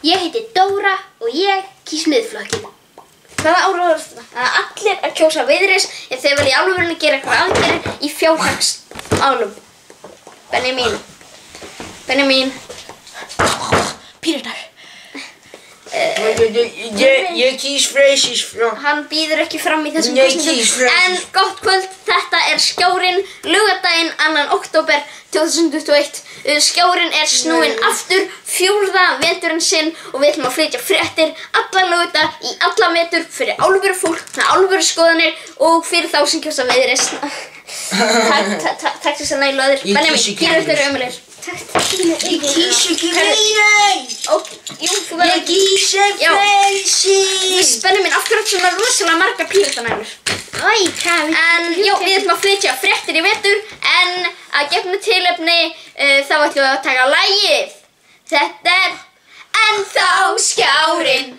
Ég heiti Dóra og ég kýs Miðflokkinn. Hvaða ára var þetta? Það allir að kjósa Viðreisn ef þeir vilja í alvörunni gera eitthvað aðgerðir í fjárhagsmálum. Benjamín. Píratar. Ég kýs Freysinsflokk. Hann býður ekki fram í þessum kosningum. En gott kvöld, þetta er Skjárinn, laugardaginn 2. október 2021. Skjárinn er snúinn aftur 4. veturinn sinn og við ætlum að flytja fréttir alla laugardaga í alla vetur fyrir alvöru fólk, með alvöru skoðanir og fyrir þá sem kjósa Viðreisn. Takk þess að nælu aður. Benjamín, Píratar eru ömulegir. Ég kýs ekki Viðreisn. Ég kýs Freysinsflokk. Benjamín, af hverju svona rosalega margar Píratanælur? En já, við ætlum að flytja fréttir í vetur en að gefnu tilefni þá ætlum við að taka lagið. Þetta er Ennþá Skjárinn.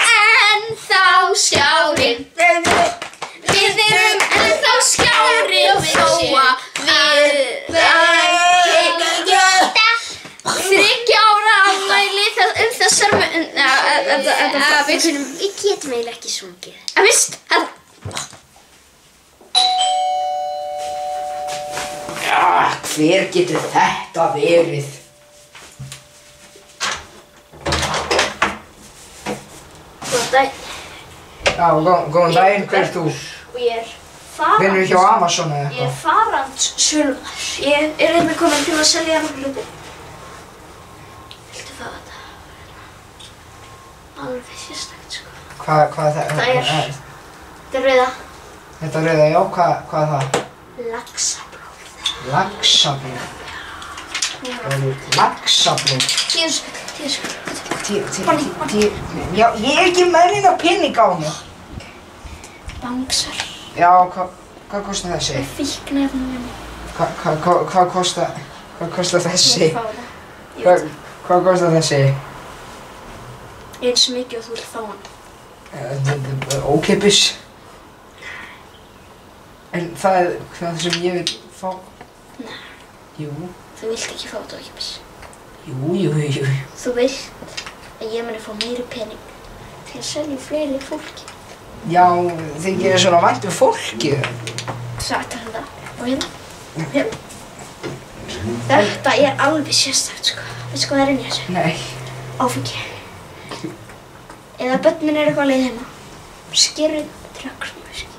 Ennþá Skjárinn. Við erum ennþá Skjárinn þó að við 3 ára afmæli þessar við getum eiginlega ekki sungið. En vist, þetta. Hver getur þetta verið? Góðan dag. Já, góðan daginn, hver ert þú? Og ég er farand. Vinnurðu hjá Amazon eða eitthvað? Ég er farandssölumaður. Ég er komin til að selja nokkuð hluti. Viltu fá þetta? Alveg sérstakt, sko. Hvað er það? Þetta er rauða. Þetta rauða, já, hvað er það? Laxablóð. Laxablóð? Laxablóð? 10 skall. Já, ég er ekki með neina pening á mig. Bangsar. Já, hvað kostar þessi? Fíkniefni. Hvað kostar þessi? Ég fá það. Hvað kostar þessi? Eins mikið og þú vilt fá hann. Ókeypis. En það er það sem ég vil fá? Nei. Jú. Þú vilt ekki fá þetta ókeypis. Jú. Þú veist að ég muni fá meiri pening til að selja fleiri fólki. Já, þið gerir svona vænt við fólkið. Sagt er þetta. Og hérna. Þetta er alveg sérstakt, sko. Veistu hvað það er inn í þessu? Nei. Áfengi. Eða börnin er eitthvað að leið heima. Skerrið dragsmöski.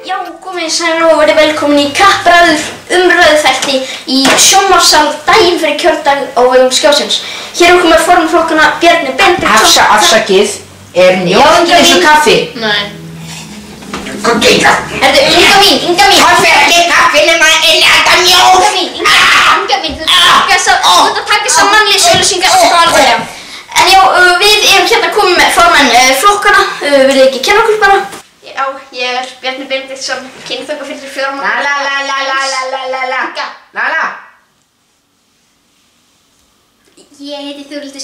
Já, komið sæl og verið velkomin í kappræður umræðuþætti í sjónvarpssal daginn fyrir kjördag á vegum Skjásins. Hér er komið formflokkana Bjarni Benediktsson. Afsakið, er mjólk eins og kaffi? Nei. Hvað gengur? Herðu, Inga mín. Hvað fer ekki kaffi nema innlenda mjólk? Inga mín, þú ert að taka þessar mannlýs auglýsingar og alveg. En já, við erum hérna komið með formenn flokkana, viljið ekki kenna okkur bara? Já, ég er Bjarni Benediktsson, kynþokkafylltur 4 mánaða. Lala. Ég heiti Þórhildur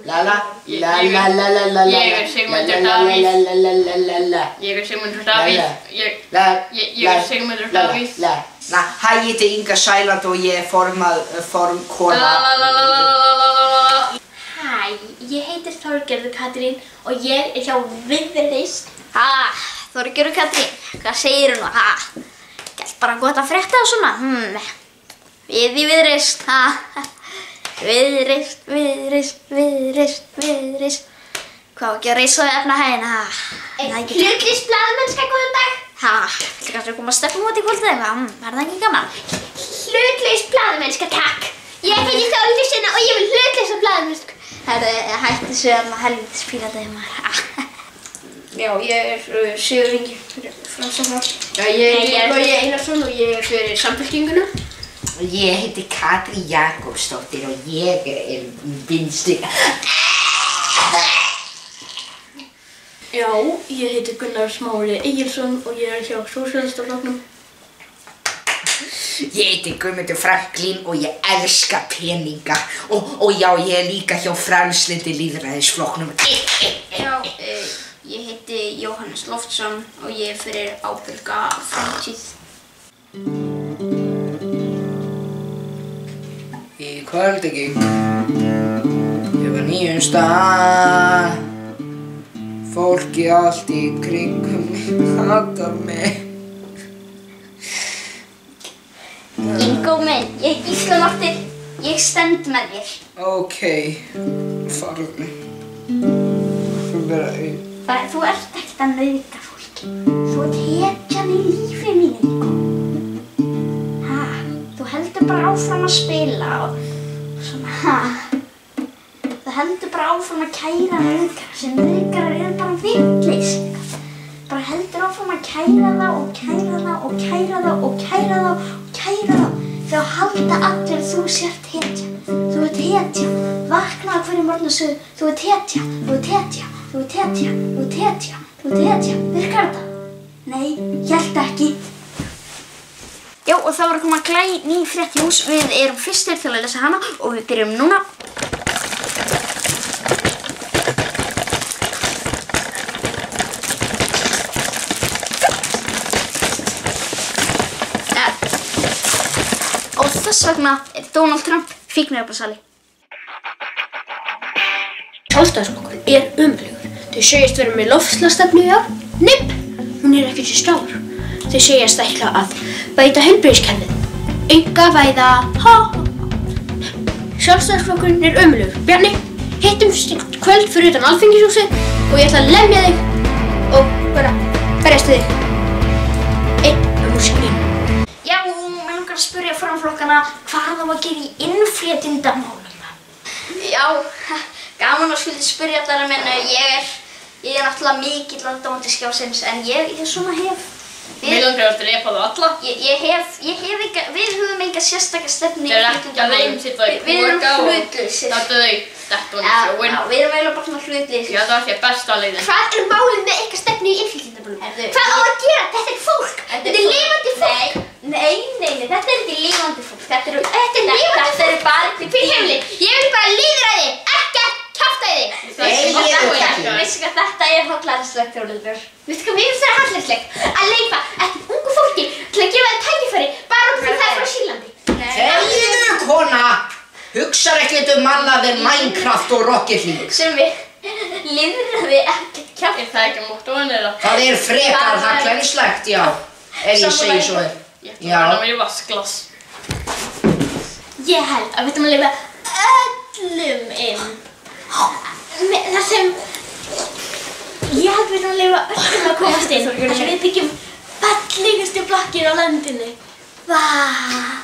Lala. Ég er Sigmundur Davíð. Hæ, ég heiti Inga Sæland og ég er formkona. Hæ, ég heitir Þorgerður Katrín og ég er hjá Viðreisn. Þorgerður Katrín, hvað segirðu nú? Gælt bara gott að frétta og svona. Við í Viðreisn. Viðreisn. Hvað ekki að reisa og efna hægina? Hlutlaus blaðamennska, góðan dag. Viltu kannski koma að stefna út í kvöldið eitthvað? Er það ekki gaman? Hlutlaus blaðamennska, takk. Ég heiti Þórhildur og ég vil hlutlausa blaðamennsku. Það hætti þessu helvítis pírata þegar maður. Já, ég er Sigurður Ingi fyrir Framsóknar. Ég er Logi Einarsson og ég er fyrir Samfylkinguna. Ég heiti Katrín Jakobsdóttir og ég er vinstri. Já, ég heiti Gunnar Smári Egilsson og ég hjá Sósíalistaflokknum. Ég heiti Guðmundur Franklín og ég elska peninga. Og já, ég líka hjá Frjálslyndi lýðræðisflokknum. Já, ég heiti Jóhannes Loftsson og ég fyrir ábyrga framtíð. Í kvöld ekki. Ég var nýjum stað. Fólki allt í kringum mig hatar mig. Ingo minn, ég Gísla Marteinn, ég stend með þér. Ókei, farðu. Þú ert ekkert að nauðga fólki. Þú ert hetjan í lífi mínu, Ingo. Þú heldur bara áfram að spila og svona, Þú heldur bara áfram að kæra nauðgara sem nauðgarar eru bara vitlausir. Bara heldur áfram að kæra þá og kæra þá og kæra þá og kæra þá og kæra þá. Þá halda allir þú sért hetja. Þú ert hetja. Vakna á hverju morgni og segðu, þú ert hetja, þú ert hetja, þú ert hetja, þú ert hetja, þú ert hetja. Virkar þetta? Nei, hélt ekki. Já, og það var að koma ný frétt í hús. Við erum fyrstir til að lesa hana og við byrjum núna. Og þess vegna er Donald Trump fíkniefnasali. Sjálfstæðisflokkurinn er ömurlegur. Þau segjast vera með loftslagsstefnu í ár. Nipp, hún er ekki til staðar. Þau segjast ætla að bæta heilbrigðiskerfið. Einkavæða, ha. Sjálfstæðisflokkurinn er ömurlegur. Bjarni, hittumst í kvöld fyrir utan Alþingishúsið og ég ætla að lemja þig og bara berjast við þig. Einn músíkin. Já, mig langar að spyrja framflokkana hvað það var að gera í innflytjendamálum. Já, gaman að skyldi spyrja allar, menn ég er náttúrulega mikill aðdáandi Skjásins, en ég svona hef... Mig langar að drepa þú alla. Við höfum enga sérstakka stefnu í innflytjendamálum. Það er ekki að reynda þau. Við erum hlutlausir. Þetta þau, þetta var þjóinn. Já, við erum eiginlega bara svona hlutlausir. Já, það var ekki besta leiðin. Hvað er málið með ykkar stefnu í innflytjendamálum? Hvað á að gera? Þetta er fólk. Þetta er lifandi fólk. Nei, þetta er ekki lifandi fólk. Þetta er bara fyrir heimli. Ég vil bara lýðræði, ekkert kjaftæði. Veistu hvað þetta er hallærislegt, Þórhildur? Veistu hvað mér finnst það hallærislegt? Að leyfa eftir ungu fólki til að gefa þeim tækifæri bara út fyrir það frá Sýrlandi. Þegiðu, kona! Hugsar ekkert mannaðir Minecraft og Rocket League. Sem við lýðræði, ekkert kjaftæði. Er það ekki móttóin eða? Það er frekar hallærislegt, já. Ef ég segi svo þér. Ég ætla að vera með í vaskglas. Ég held að við ættum að leyfa öllum inn. Það sem... Ég held að við ættum að leyfa öllum að komast inn. Þannig að við byggjum fallegustu blokkir á landinu. Vá!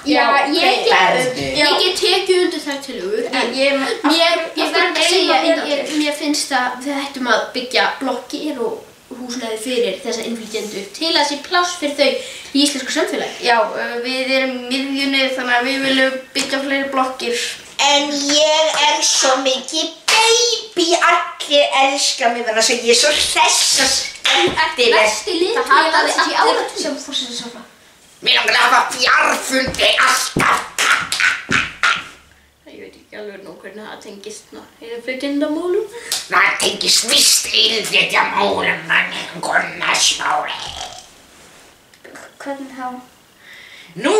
Já, ég get tekið undir þær tillögur. Mér finnst að við ættum að byggja blokkir og húsnæði fyrir þessa innflytjendur til að sé pláss fyrir þau í íslensku samfélagi. Já, við erum miðjunni þannig að við viljum byggja fleiri blokkir. En ég er svo mikið baby, allir elska mig þannig að ég er svo hress og skemmtileg. Besti liðtogi landsins í áratug sem forsætisráðherra. Mig langar að hafa fjarfundi alltaf. Ég veit ekki alveg nú hvernig það tengist innflytjendamálum. Það tengist víst innflytjendamálum, manni Gunnar Smári. Hvernig þá? Nú,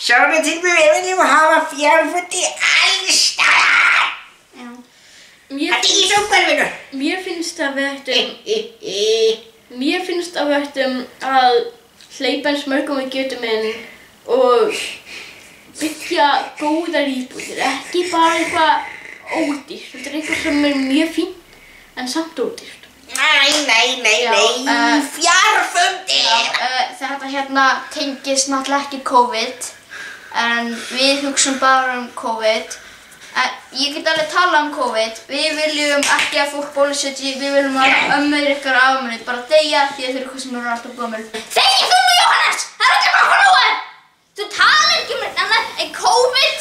sjáum við til við viljum hafa fjarfundi alls staðar. Já. Þetta er í umhverfinu. Mér finnst að við ættum að hleypa eins mörgum við getum inn og byggja góðar íbúðir, ekki bara eitthvað ódýrt. Þetta er eitthvað sem er mjög fínt en samt ódýrt. Nei, fjarfundir! Þetta hérna tengist náttúrulega ekki COVID, en við hugsum bara um COVID. Ég get alveg talað um COVID. Við viljum ekki að fólk bólusetji, við viljum að ömmur ykkar afmæli bara deyja því að þeir eru eitthvað sem eru alltaf gömul. Þegið þú nú, Jóhannes! Það er ekki nokkuð nógu! Þú talar ekki um annað en COVID.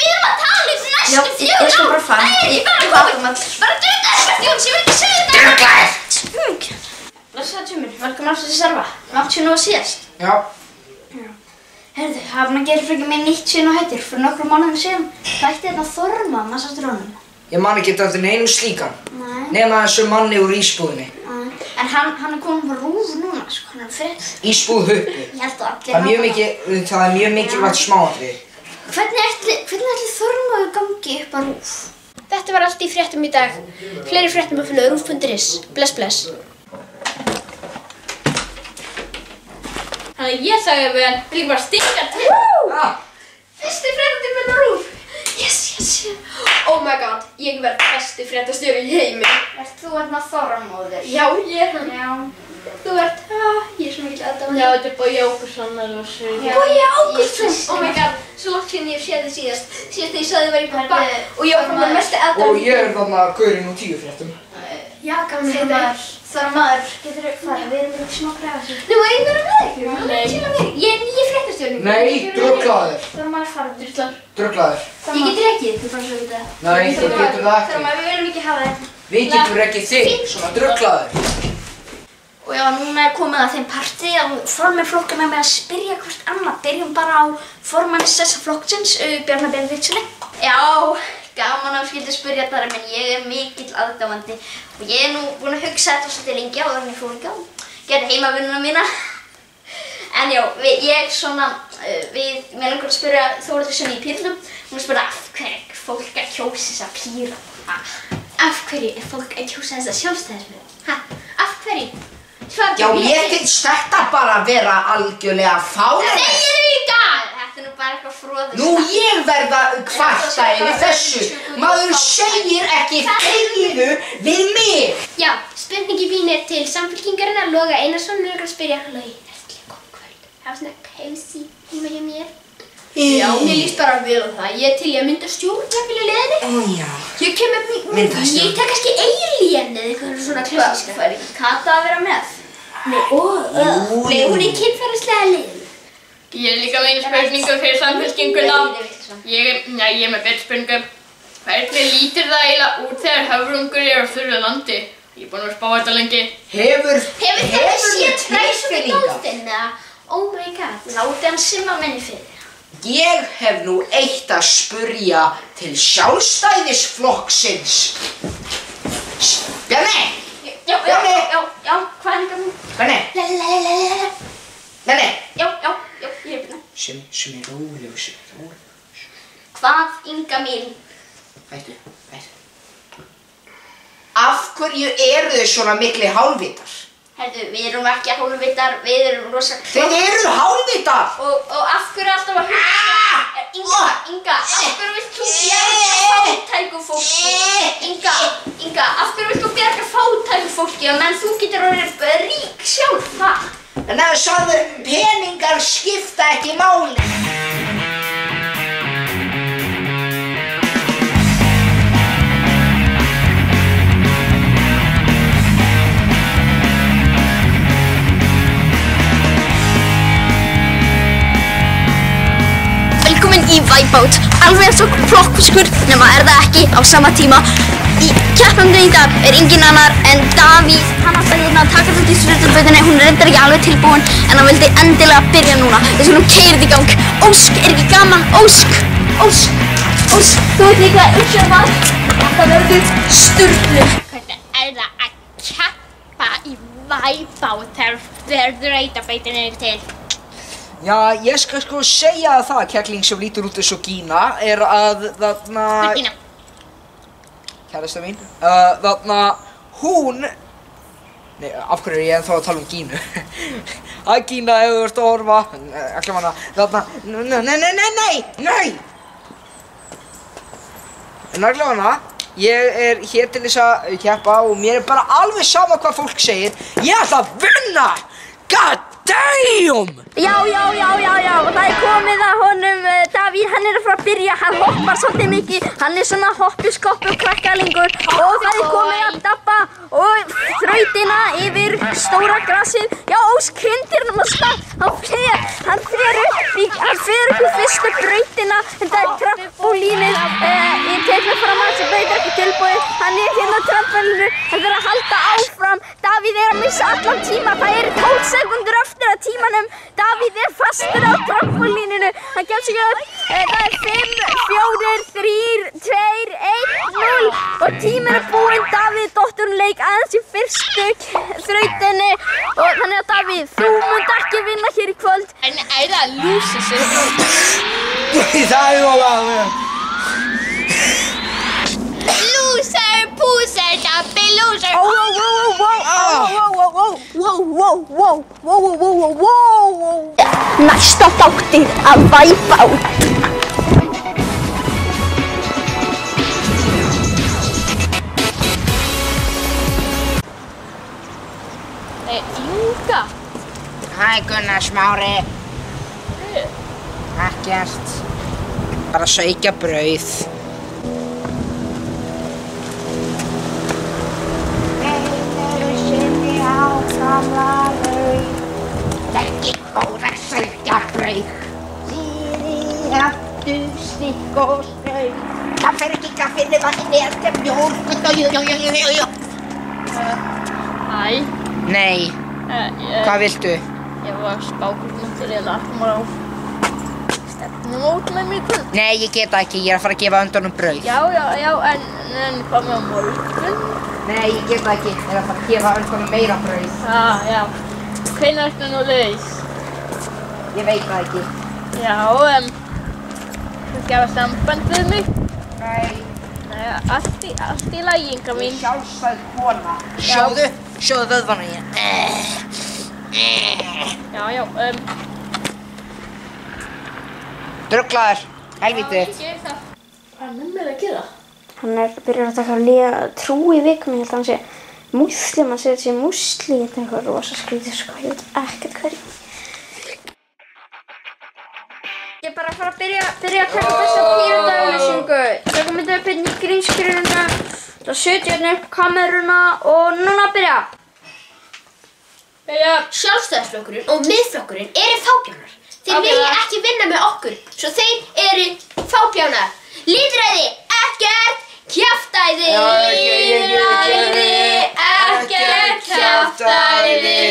Við erum að tala um næstu 4 ár. Já, ég skal bara fara. Það er ekki bara COVID. Bara dugnaður, Jón, ég vil ekki segja þetta. Dugnaður! Blessaði Tjumur, velkomin aftur til Serva. Langt síðan þú var síðast. Já. Heyrðu, hafði hann gerði frekar með nýtt síðan og hættir fyrir nokkrum mánuðum síðan. Það ætti þetta Þorma, massastur honum. Ég man ekki eftir neinum slíkan. Nei. Nema þessu manni úr ísbúðinni. En hann komin á RÚV núna, sko, hann frétt. Ísbúð Huppu. Ég held að allir Það er mjög mikilvægt smáatriði. Hvernig ætli Þorma gangi upp á RÚV? Þetta var allt í fréttum í dag. Fleiri fréttum að fylgja RÚV.is. Bless, bless. Þannig að ég sagði við hann, vil ég bara stinga til. Fyrsti fréttatíminn á RÚV. Yes. Oh my god, ég verð besti fréttastjóri í heimi. Ert þú Þormóður? Já, ég er hann. Já. Þú ert, ég er svo mikil aðdáandi. Já, þetta er Bogi Ágústsson, það var svo. Bogi Ágústsson! Oh my god, svo langt síðan ég séð þið síðast. Síðast þegar ég sagði þið var í pappa og ég var frá mér mestu aðdáandi. Og ég er þarna gaurinn úr 10 fréttum. Já, gaman heitir. Þormóður, getur þú farið? Við erum ekki smá græða sér. Nú, einn verður með ykkur. Ég er nýja fréttastjóri. Nei, drugglaður. Þormóður farið. Drugglaður. Ég get rekið, þú bara svo vita. Nei, þú getur það ekki. Þormóður, við viljum ekki hafa þetta. Við getum ekki þig, svona drugglaður. Og já, núna er komið að þeim partí og formannflokkurinn með að spyrja hvort annað. Byrjum bara á formanni flokksins, Bjarna Benediktssyni. Já, gaman að skilja spyrja þar, menn ég er mikill aðdáandi og ég er nú búin að hugsa þetta svolítið lengi áður en ég fór í gang. Gerði heimavinnuna mína. En já, mér langar að spyrja Þórhildi Sunnu í Pírunum. Hún spurði af hverju er fólk að kjósa þessa Pírata? Af hverju er fólk að kjósa þessa Sjálfstæðismenn? Af hverju? Já, mér finnst þetta bara að vera algjörlega fáránlegt. Þegiðu líka! Þetta er nú bara eitthvað froðust. Nú ég verð að kvarta yfir þessu. Maður segir ekki þegiðu við mig. Já, spurningi mín er til Samfylkingarinnar. Loga Einarsson, mér langar að spyrja. Logi, ertu góð kvöld? Hafa svona cozy heima hjá mér? Já, mér líst bara vel á það. Ég er til ég að mynda stjórnarfélag liðinni. Ó já. Ég kem upp ég tek kannski Eilíen eða eitthvað svona klassíska. Það er ekki Kata að vera með. Nei, hún er kynferðislega liðin. Ég er líka með einu spurningu fyrir Samfylkinguna. Ég er með betri spurningu. Hvernig lítur það eiginlega út þegar höfrungur eru á þurru landi? Ég er búin að spá þetta lengi. Hefur það séð tilfinningar? Oh my god. Láti hann simma menni fyrir. Ég hef nú eitt að spurja til Sjálfstæðisflokksins. Bjarni! Já, hvað er það nú? Bjarni! Bjarni! Já, ég er byrna. Sem er rólegur. Hvað, Inga mín? Hættu. Af hverju eru þau svona mikli hálfvitar? Herðu, við erum ekki hálfvitar, við erum rosa Þeir eru hálfvitar! Og af hverju alltaf að hugsa? Inga, af hverju vilt þú bjarga fátæku fólki? Inga, af hverju vilt þú bjarga fátæku fólki og menn þú getur orðið rík sjálf, hvað? En það sagði peningar skipta ekki máli. Velkomin í Wipeout, alveg eins og flokkfiskur nema er það ekki á sama tíma. Keppnandi í dag er engin annar en Davíð. Hann ætlaði hérna að taka þetta í stjórnarbrautinni, hún er reyndar ekki alveg tilbúin en hann vildi endilega byrja núna. Við skulum keyra þetta í gang. Ósk, er ekki gaman? Ósk, þú veit líka umsjálfar. Þetta verður sturlu. Hvernig er það að keppa í Wipeout þegar þrautabrautin er til? Já, ég skal sko segja það, kettling sem lítur út eins og Gína, er að þarna... Hvað er Gína? Kærasta mín. Þarna, hún... Nei, af hverju er ég ennþá að tala um Gínu? Að Gína, ef þú ert að horfa. Ekki manna, þarna... Nei! En allavega, ég er hér til þess að keppa og mér er bara alveg sama hvað fólk segir. Ég ætla að vinna! God damn! Já, það er komið að honum, Davíð, hann er að fara að byrja, hann hoppar svolítið mikið, hann er svona hoppu-skoppu krakkalingur og það er komið að dabba og þrautina yfir stóra grassið. Já, Ósk hrindir hann á stað, hann fer upp í fyrstu brautina, þetta er trampólínið, ég tek mig fram að þessi braut er ekki tilbúið, hann er hérna á trampólínu, hann er að halda áfram, lúsa allan tíma. Það eru 12 sekúndur eftir að tímanum. Davíð er fastur á trampolíninu. Hann kemst ekki upp. Það er 5, 4, 3, 2, 1, 0 og tíminn er búinn. Davíð dottur leik aðeins í fyrstu þrautinni og þannig að Davíð, þú munt ekki vinna hér í kvöld. En er það lúsa sig? Það er alveg. Loser, poser, dabbe, loser. Næsta þáttir að væpa út. Inga. Hæ Gunnar Smári. Ekkert. Bara að saukja brauð. Ekki fór að saukja brauð. Sýri aftur stikk og snauð. Það fer ekki kaffinu vatni eftir mjólk. Hæ. Nei, hvað viltu? Ég var spákurinn til ég lagði á stefnumót með mér kvöld. Nei, ég get það ekki, ég er að fara að gefa öndunum brauð. Já, en hvað með á morgun? Nei, ég get það ekki, ég er að fara að gefa öndunum meira brauð. Já. Hvenær ertu nú laus? Ég veit það ekki. Já, þú gefa samband við mig? Nei. Allt í lagi, Inga mín. Sjálfsögð kona. Sjóðu vöðvana í henni. Já. Druglaður, helvíti. Hvað er mömmu að gera? Hann er byrjar að taka nýja trú í vikunni, ég held að hann sé múslim, hann segir þessi músli, þetta er eitthvað rosa skrítið, sko, ég veit ekkert hverju. Ég er bara að fara að byrja að taka þessa píratauglýsingu. Tökum þetta upp hérna í grínskriðuna, þá setja hérna upp kameruna og núna að byrja. Sjálfstæðisflokkurinn og Miðflokkurinn eru fábjánar. Þeir vilja ekki vinna með okkur, svo þeir eru fábjánar. Lýðræði, ekkert kjaftæði. Lýðræði, ekkert kjaftæði.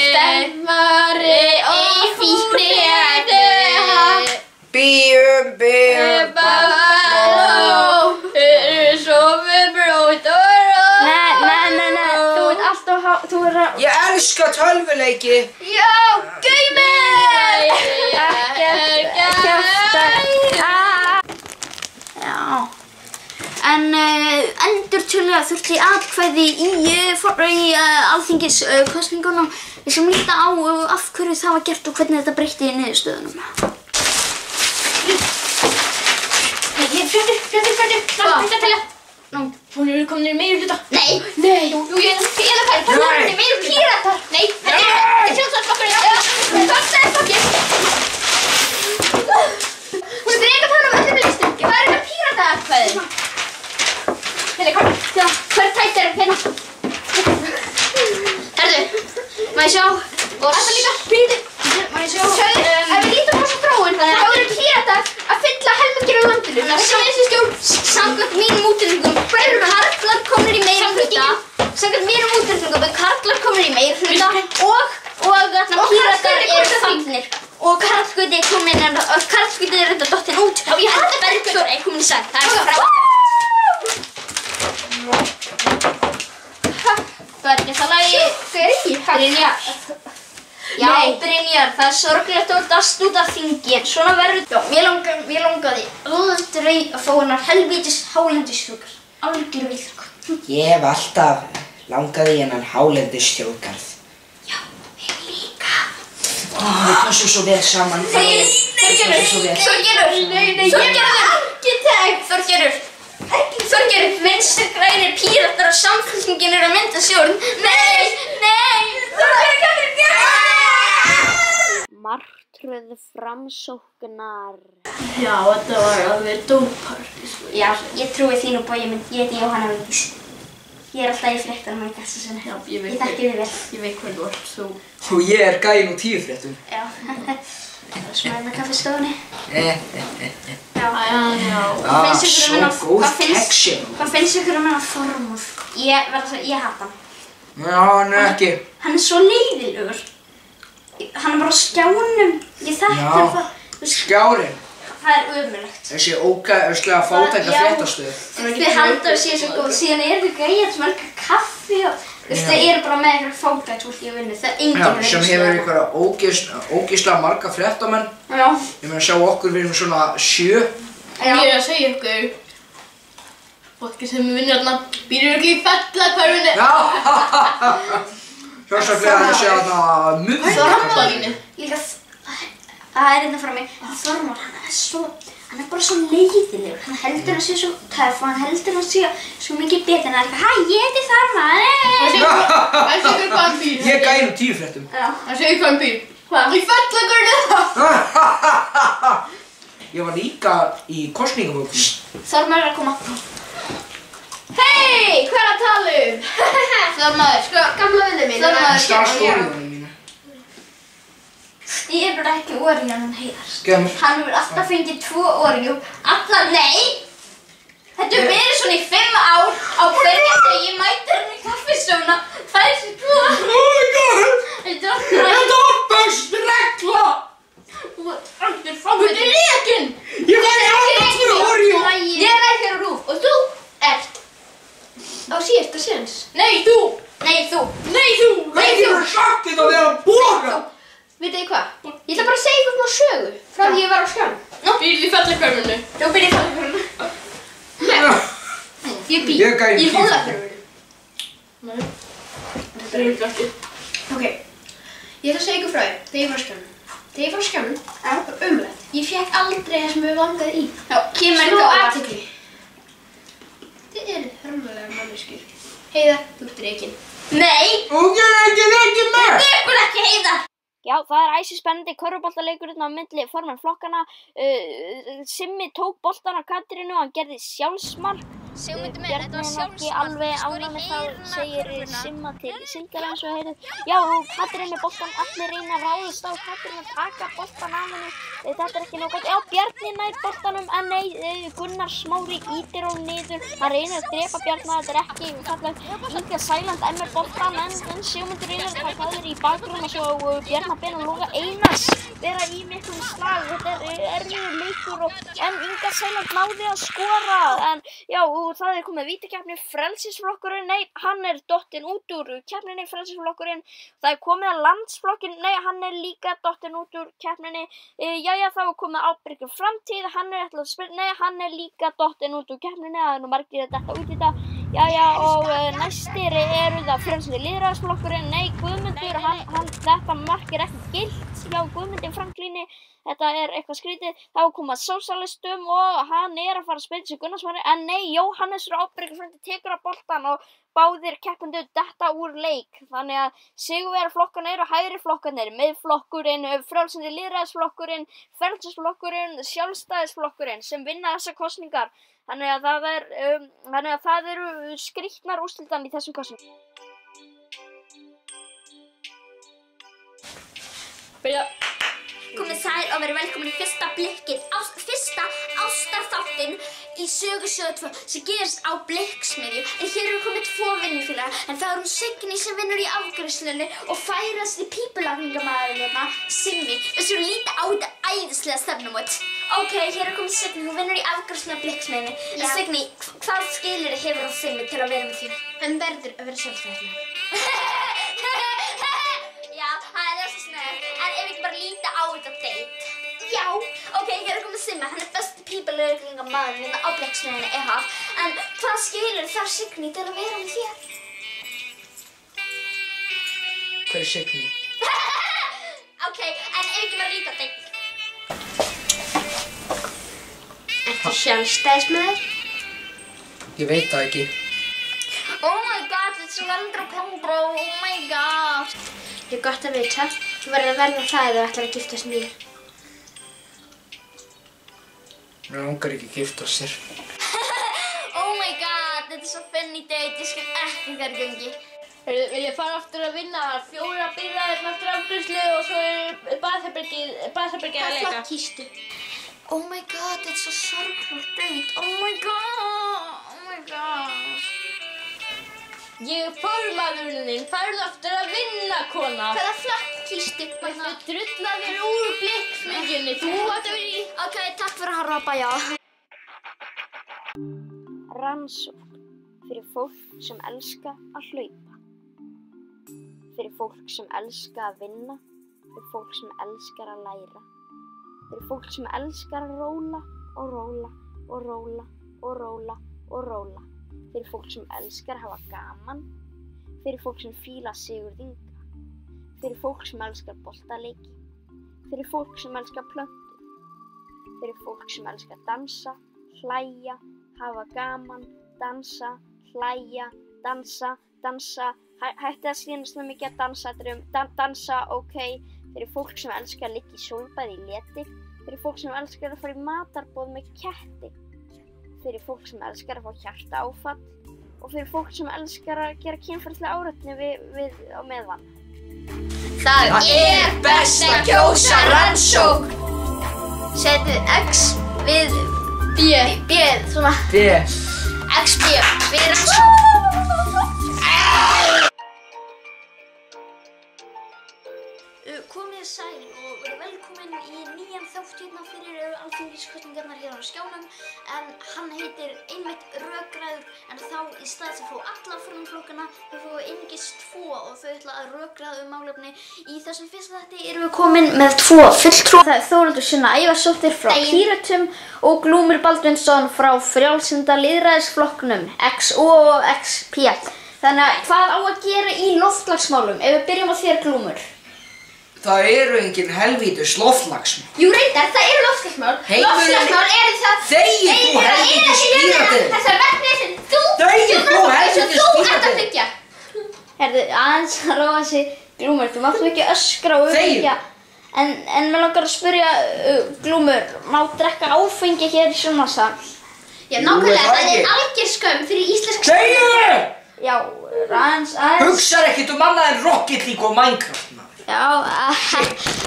Stemmari og fíkniefni. Bíum. Sofið brót og rót. Nei, þú er að... Ég elska tölvuleiki. Já, gaumir! Ekkert kjaftæði. Já. En endurtölulega þurfti atkvæði í alþingiskosningunum. Við sem líta á af hverju það var gert og hvernig þetta breytti í niðurstöðunum. Fréttir. Hún eru komin í meirihluta. Nei. Jú, ég er að færa. Það er meira píratar. Nei, þetta er Sjálfstæðisflokkurinn. Sjálfstæðisflokkurinn. Hún er ekki að tala um öllum listum. Ég var eitthvað pírata-atkvæði. Kom. Já, hver tætt er hérna? Herðu, má ég sjá? Þetta líka. Býðu. Má ég sjá? Ef við lítum á þessa þróun, þá eru píratar að fylla helminginn á landinu. Samkvæmt mínum útreikningum eru karlar komnir í meirihluta. Samkvæmt mínum útreikningum eru karlar komnir í meirihluta og píratar eru fallnir. Og Karlsgöti er þetta dottin út. Já, ég held að Bergþór er komin í sætt. Það er frábært. Það er ekki það lagi Brynjar. Já, Brynjar, það er sorglegt að dast út af þingi, en svona verður. Já, mér langaði aldrei að fá hennar helvítis hálendisþjóðgarð. Algjör vilja. Ég hef alltaf langað í hennan hálendisþjóðgarð. Já, ég líka. Við passum svo vel saman. Þorgerður, Vinstri grænir, Píratar og Samfylkingin eru að mynda stjórn. Nei, Þorgerður kemur í björn! Martröð Framsóknar. Já, þetta var alveg dópartí, sko. Já, ég trúi þínu bói, ég heiti Jóhanna Vigdís. Ég er alltaf í fréttunum í þessu sinni. Já, ég þekki þig vel. Ég veit hvernig þú ert, þú. Og ég er gæinn úr 10 fréttum. Já, það er smæðið með kaffistofunni. Já. Svo góð texture. Hvað finnst ykkur um hennar Þormóð? Ég hata hann. Já, hann ekki. Hann svo leiðilegur. Hann bara á skjánum. Ég þekki það. Skjárinn. Það ömurlegt. Þessi ógeðslega fátæka fréttastöð. Þið halda að sé svo góð. Síðan þau gæja sem elka kaffi og þau bara með einhverja fátæksfólk í vinnu. Það enginn sem hefur einhverja ógeðslega marga fréttamenn. Já. Ég meina sjá okkur, við erum svona 7. Ég að segja ykkur. Fólki sem vinnur þarna býr ekki í Fellahverfinu. Já, sérstaklega þessi þarna Þormóðinni. Líka það hérna frá mig. Þormóð, hann bara svo leiðilegur. Hann heldur að sé svo töff og hann heldur að sé svo mikið betur en það hæ, ég heiti Þormóð. Hann segir hvað hann býr. Ég gæði 10 fréttum. Hann segir hvað hann býr. Hvað? Í Fellahverfinu. Ég var líka í kosningabókum. Þormóð að koma. Hei, hvað er að tala Þormóður. Sko, gamla vinnu mín. Hann stal stóriðunum mínu. Ég bara ekki Oreo hann Heiðar. Skemmur. Hann hefur alltaf fengið 2 Oreo. Nei! Þetta hefur verið svona í 5 ár á hverju degi mætir hann í kaffistofuna. Fær sér 2. Oh my god! Þetta var best regla! Þú er rekinn! Ég var alltaf 2 Oreo! Ég er ekki á RÚV og þú ert á síðasta séns. Nei, þú. Nei, þú! Hvernig hefur sagt þetta að vera boga? Vitið þið hvað? Ég ætla bara að segja ykkur smá sögu frá því ég var á skjánum. Býrðu í Fellahverfinu. Þú byrjið Fellahverfinu. Ég bý Ég gæði í 10 Hólahverfinu. Nei. Þetta er ekki. Ok, ég ætla að segja ykkur frá því þegar ég var á skjánum. Þegar ég var á skjánum, það var ömurlegt. Ég fékk aldrei það sem ég langaði í. Já, kemur Smá þetta óvart. athygli. Þið eruð hörmulega manneskjur. Heiða, þú ert rekinn. Nei! Og ég er ekki með! Ykkur ekki Heiðar! Já, það er æsispennandi körfuboltaleikurinn á milli formenn flokkana. Simmi tók boltan á Katrínu og hann gerði sjálfsmark. Sigmundur minn, Bjarni þetta var er ekki sjálfsmark. alveg ánægður með það, segir Simma til Sildar eins og heyrðu. Já, Katrín með boltan, allir reyna að ráðast á Katrín að taka boltan af henni. Þetta er ekki nóg gott. Já, Bjarni nær boltanum, en nei, Gunnar Smári ýtir honum niður. Hann reynir að drepa Bjarna, þetta er ekki fallegt. Inga Sæland emir boltan, en Sigmundur reynir að taka aður í bakgrunn og svo Bjarna Ben og Loga Einars vera í miklum slag. Þetta er erfiður leikur en Inga Sæland náði að skora. En já, og það er komið vítakeppni, frelsisflokkurinn, nei, hann er dottinn út úr keppninni, frelsisflokkurinn. Það er komið að landsflokkurinn, nei, hann er líka dottinn út úr keppninni. Jæja, það er komið ábyrgur framtíð, hann er ætlað að spila, nei, hann er líka dottinn út úr keppninni, það er nú margir að detta út í þetta. Jæja, og næstir eru það frjálslyndi lýðræðisflokkurinn, nei, Guðmundur, þetta mark er ekki gilt hjá Guðmundi Franklíni. Þetta er eitthvað skrítið, þá koma sósíalistum og hann er að fara að spila sig Gunnar Smári, en nei, Jóhannesur ábyrgur framtíð tekur að boltan og báðir keppendur detta úr leik. Þannig að sigurvegaraflokkarnir eru hægri flokkarnir, miðflokkurinn, frjálslyndi lýðræðisflokkurinn, frelsisflokkurinn, sjálfstæðisflokkurinn sem vinna þessar kosningar. Þannig að það eru skrýtnar úrslitan í þessum kosningum. Byrja. Komið sæl og verið velkomin í fyrsta ástarþáttinn í Sögu 2 sem gerist á Blikksmiðju. En hér eru komið 2 vinnufélagar, en það er Signý sem vinnur í afgreiðslunni og færast í pípulagningamaðurinn hérna, Simmi. Þessu líta á þetta æðislega stefnumót. Ok, hér er komið Signý, hún vinnur í afgreiðslunni á Blikksmiðjunni. En Signý, hvað skilyrði hefur á Simmi til að vera með þér? Hann verður að vera sjálfstæðismaður. Já, það er það svo snöggt, en ef ekki bara líta á þetta date. Já, ok, hér er komið Simmi, hann er besti pípulagningamaðurinn á Blikksmiðjunni, en hvað skilyrði þarf Signý til að vera með þér? Hver er Signý? Ok, en ef ekki bara líta á date. Ertu sjálfstæðismaður? Ég veit það ekki. Oh my god, it's Lendra Pembro, oh my god. Ég er gott að vita. Þú verður að verða það ef þú ætlar að giftast mér. Mér langar ekki að gifta sér. Oh my god, þetta er svo funny date, ég skil ekki þegar gangi. Vil ég fara aftur að vinna? Það er 4 bílar eftir afgreiðslu og svo er baðherbergið að leika. Hvað kýstu? Oh my god, þetta er svo sorglegt date, oh my god, oh my god. Ég er formaðurinn þinn, farðu aftur að vinna, kona. Hvaða flokk kýstu? Mættu drulla þér úr blikksmiðjunni, þú átt að vera í... Ok, takk fyrir að harpa, já. Rannsókn fyrir fólk sem elska að hlaupa. Fyrir fólk sem elska að vinna. Fyrir fólk sem elskar að læra. Fyrir fólk sem elskar að róla og róla og róla og róla og róla. Fyrir fólk sem elskar að hafa gaman. Fyrir fólk sem fíla sigurðinga. Fyrir fólk sem elskar boltaleiki. Fyrir fólk sem elskar plöntur. Fyrir fólk sem elskar að dansa, hlæja, hafa gaman, dansa, hlæja, dansa, dansa. Hætti að sýnast með mikið að dansa, ok. Fyrir fólk sem elskar að liggja í sólbæði í leti. Fyrir fólk sem elskar að fara í matarboð með ketti. Fyrir fólk sem elskar að fá hjartaáfall. Og fyrir fólk sem elskar að gera kynferðislega áreitni við á meðan. Það er best að kjósa rannsókn. Setið X við B, svona. B. XB, við rannsókn. Komið sæl og verið velkomin í nýjan þátt hérna fyrir alþingiskosningarnar hérna á skjánum. En hann heitir einmitt rökræður, en þá í stað sem fá alla frumflokkana, þau fá einungis 2 og þau ætla að rökræða málefni. Í þessum fyrsta þætti erum við komin með 2 fulltrúa. Það er Þórhildur Sunna Ævarsdóttir frá Pírötum og Glúmur Baldvinsson frá Frjálslynda lýðræðisflokknum XO og XP. Þannig að hvað á að gera í loftslagsmálum? Ef við byrjum á þér, Glúmur. Það eru engin helvítus loftslagsmál. Jú reyndar, það eru loftslagsmál. Loftslagsmál eru það... Þegir þú helvítis Pírati. Þessar verkefni sem þú helvítis ert að byggja. Herðu, aðeins að róa sig, Glúmur, þú máttu ekki öskra og öfingja. En mér langar að spyrja, Glúmur, má drekka áfengi hér í sjónvarpssal? Já, nákvæmlega, það er algjör skömm fyrir íslensk... Þegir! Já, aðeins... Hugsar ekkert annað en Rocket League og Minecraft. Já,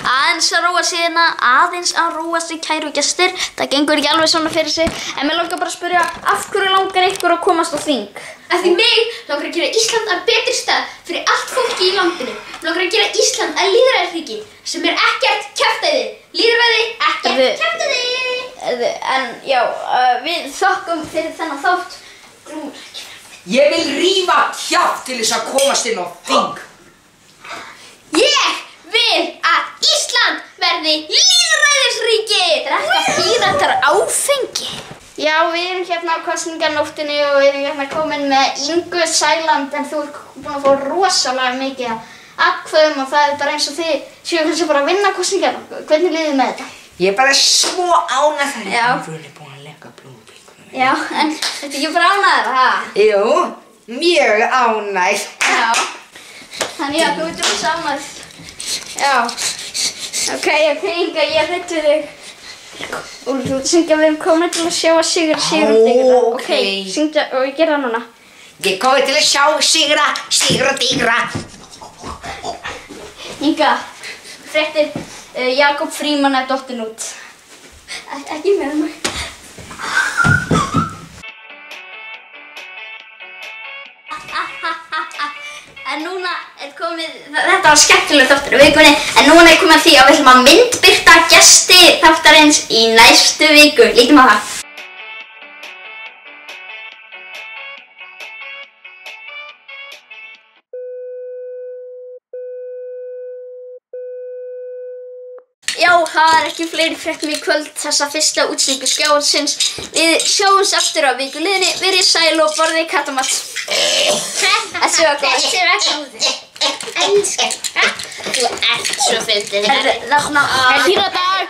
aðeins að róa sig hérna, aðeins að róa sig, kæru gestir. Það gengur ekki alveg svona fyrir sig. En mér langar bara að spyrja, af hverju langar ykkur að komast á þing? Af því mig langar að gera Ísland að betri stað fyrir allt fólki í landinu. Mig langar að gera Ísland að lýðræðisríki sem er ekkert kjaftæði. Lýðræði, ekkert kjaftæði. En já, við þökkum fyrir þennan þátt. Ég vil rífa kjaft til þess að komast inn á þing. Ég vil að Ísland verði lýðræðisríki! Drekka Píratar áfengi? Já, við erum hérna á kosninganóttinni og við erum hérna komin með Ingu Sæland, en þú ert búin að fá rosalega mikið atkvæðum og það er bara eins og þið séu kannski bara að vinna kosningarna. Hvernig líður með þetta? Ég er bara svo ánægð þegar ég er búin að leggja blóðbíluna. Já, en þetta ekki bara ánægður, ha? Jú, mjög ánægð. Já. Þannig að þú ert um samað. Já. Ok, Inga, ég hrætt við þig. Úlf, þú ert að syngja, við erum komin til að sjá að sigra. Ok, syngja og ég gera það núna. Ég er komin til að sjá sigra. Inga, fréttir, Jakob Frímann er dottin út. Ekki með mig. En núna er komið, þetta var skemmtileg þáttur í vikunni, en núna er komið að því að við ætlum að myndbirta gesti þáttarins í næstu viku. Lítum á það. Já, það er ekki fleiri fréttum í kvöld þessa fyrsta útsendingu skjáðsins. Við sjáumst aftur á viku liðinni, verið sæl og borðið kattamatt. Þessi var góð. Elskar. Þú ert svo fyndin. Píratar!